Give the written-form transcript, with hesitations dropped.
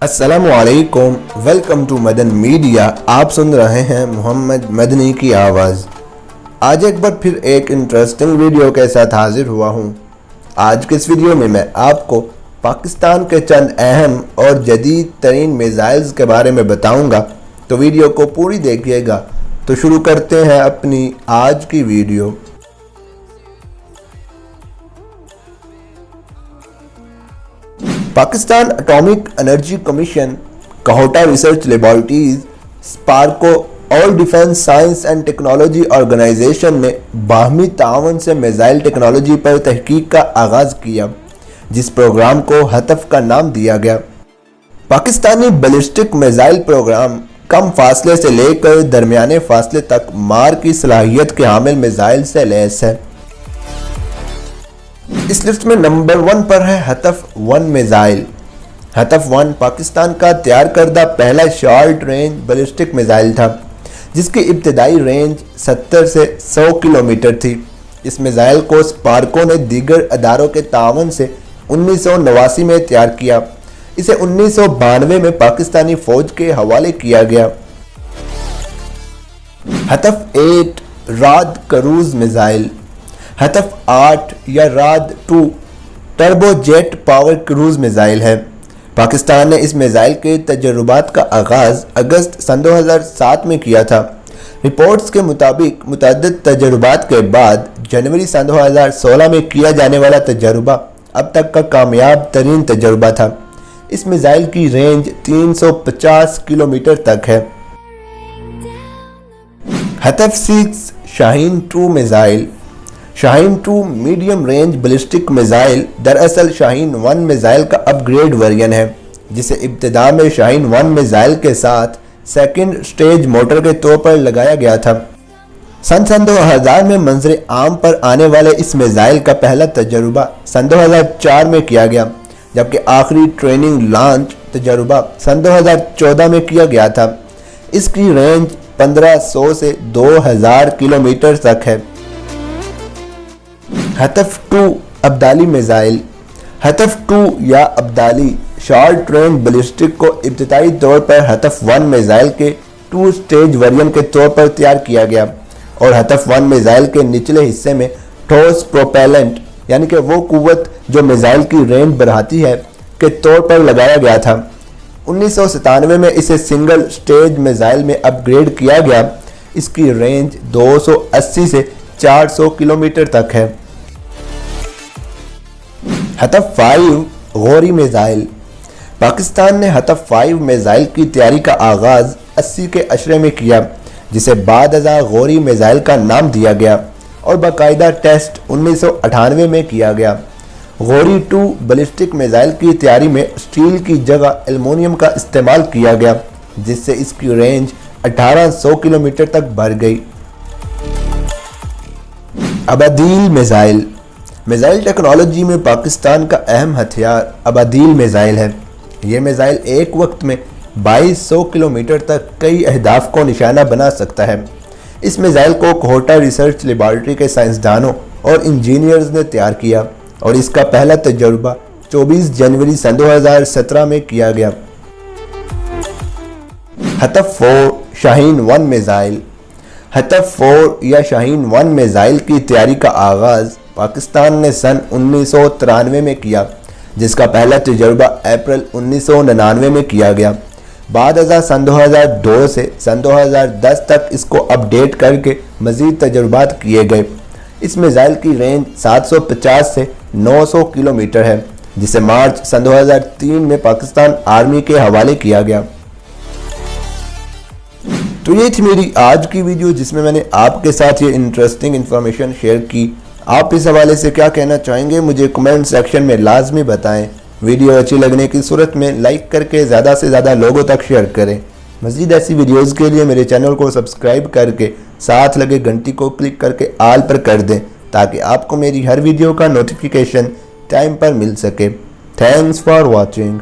अस्सलामुअलैकुम, welcome to Madan media. आप सुन रहे हैं मोहम्मद मदनी की आवाज़। आज एक बार फिर एक इंटरेस्टिंग वीडियो के साथ हाजिर हुआ हूँ। आज के इस वीडियो में मैं आपको पाकिस्तान के चंद अहम और जदीद तरीन मिसाइल्स के बारे में बताऊँगा, तो वीडियो को पूरी देखिएगा। तो शुरू करते हैं अपनी आज की video. Pakistan atomic energy commission, Kahuta research laboratories, SUPARCO और defence science and technology organisation ने बाहमी तावन से मिसाइल टेक्नोलॉजी पर तहकीक का आगाज़ किया, जिस प्रोग्राम को हतफ का नाम दिया गया। पाकिस्तानी बैलिस्टिक मिसाइल प्रोग्राम कम फासले से लेकर दरमियाने फासले तक मार की सलाहियत के हामिल मिसाइल से लैस है। इस लिस्ट में नंबर 1 पर है हतफ-1 मिसाइल। हतफ-1 पाकिस्तान का तैयार करदा पहला शॉर्ट रेंज बैलिस्टिक मिसाइल था, जिसकी इब्तदाई रेंज 70 से 100 किलोमीटर थी। इस मिसाइल को स्पार्को ने दीगर अदारों के तावन से 1989 में तैयार किया। इसे 1992 में पाकिस्तानी फौज के हवाले किया गया। हतफ-8 राद क्रूज मिसाइल। हतफ-8 या राद-2 टर्बोजेट पावर क्रूज मिसाइल है। पाकिस्तान ने इस मिसाइल के तजर्बात का आगाज़ अगस्त सन 2007 में किया था। रिपोर्ट्स के मुताबिक मुतअद्दिद तजर्बात के बाद जनवरी सन 2016 में किया जाने वाला तजर्बा अब तक का कामयाब तरीन तजर्बा था। इस मिसाइल की रेंज 350 किलोमीटर तक है। हतफ-6 शाहीन-2 मिसाइल। शाहीन-2 मीडियम रेंज बैलिस्टिक मिसाइल दरअसल शाहीन-1 मिसाइल का अपग्रेड वर्जन है, जिसे इब्तिदा में शाहीन-1 मिसाइल के साथ सेकंड स्टेज मोटर के तौर पर लगाया गया था। सन 2000 में मंजर आम पर आने वाले इस मिसाइल का पहला तजर्बा सन 2004 में किया गया, जबकि आखिरी ट्रेनिंग लॉन्च तजर्बा सन 2014 में किया गया था। इसकी रेंज 1500 से 2000 किलोमीटर तक है। हतफ-2 अब्दाली मिसाइल। हतफ-2 या अब्दाली शॉर्ट रेंज बैलिस्टिक को इब्तिदाई तौर पर हतफ-1 मिसाइल के 2 स्टेज वर्जन के तौर पर तैयार किया गया और हतफ-1 मिसाइल के निचले हिस्से में ठोस प्रोपेलेंट यानी कि वो कुव्वत जो मिसाइल की रेंज बढ़ाती है के तौर पर लगाया गया था। 1997 में इसे सिंगल स्टेज मिसाइल में अपग्रेड किया गया। इसकी रेंज 280 से 400 किलोमीटर तक है। हतफ-5 गौरी मिसाइल। पाकिस्तान ने हतफ-5 मिसाइल की तैयारी का आगाज़ 80 के अशरे में किया, जिसे बाद अज़ा गौरी मिसाइल का नाम दिया गया और बाकायदा टेस्ट 1998 में किया गया। गौरी-2 बैलिस्टिक मिसाइल की तैयारी में स्टील की जगह एल्युमिनियम का इस्तेमाल किया गया, जिससे इसकी रेंज 1800 किलोमीटर तक बढ़ गई। अबादील मिसाइल। मिसाइल टेक्नोलॉजी में पाकिस्तान का अहम हथियार अबादील मिसाइल है। ये मिसाइल एक वक्त में 2200 किलोमीटर तक कई अहदाफ को निशाना बना सकता है। इस मिसाइल को कहोटा रिसर्च लेबॉर्ट्री के साइंसदानों और इंजीनियर्स ने तैयार किया और इसका पहला तजर्बा 24 जनवरी सन 2017 में किया गया। हतफ-4 शाहीन-1 मिसाइल। हतफ-4 या शाहीन-1 मिसाइल की तैयारी का आगाज़ पाकिस्तान ने सन 1993 में किया, जिसका पहला तजर्बा अप्रैल 1999 में किया गया। बाद अज़ा सन 2002 से सन 2010 तक इसको अपडेट करके मज़ीद तजर्बात किए गए। इस मिसाइल की रेंज 750 से 900 किलोमीटर है, जिसे मार्च सन 2003 में पाकिस्तान आर्मी के हवाले किया गया। तो ये थी मेरी आज की वीडियो, जिसमें मैंने आपके साथ ये इंटरेस्टिंग इन्फॉर्मेशन शेयर की। आप इस हवाले से क्या कहना चाहेंगे, मुझे कमेंट सेक्शन में लाजमी बताएं। वीडियो अच्छी लगने की सूरत में लाइक करके ज़्यादा से ज़्यादा लोगों तक शेयर करें। मज़ीद ऐसी वीडियोज़ के लिए मेरे चैनल को सब्सक्राइब करके साथ लगे घंटी को क्लिक करके आल पर कर दें, ताकि आपको मेरी हर वीडियो का नोटिफिकेशन टाइम पर मिल सके। Thanks for watching.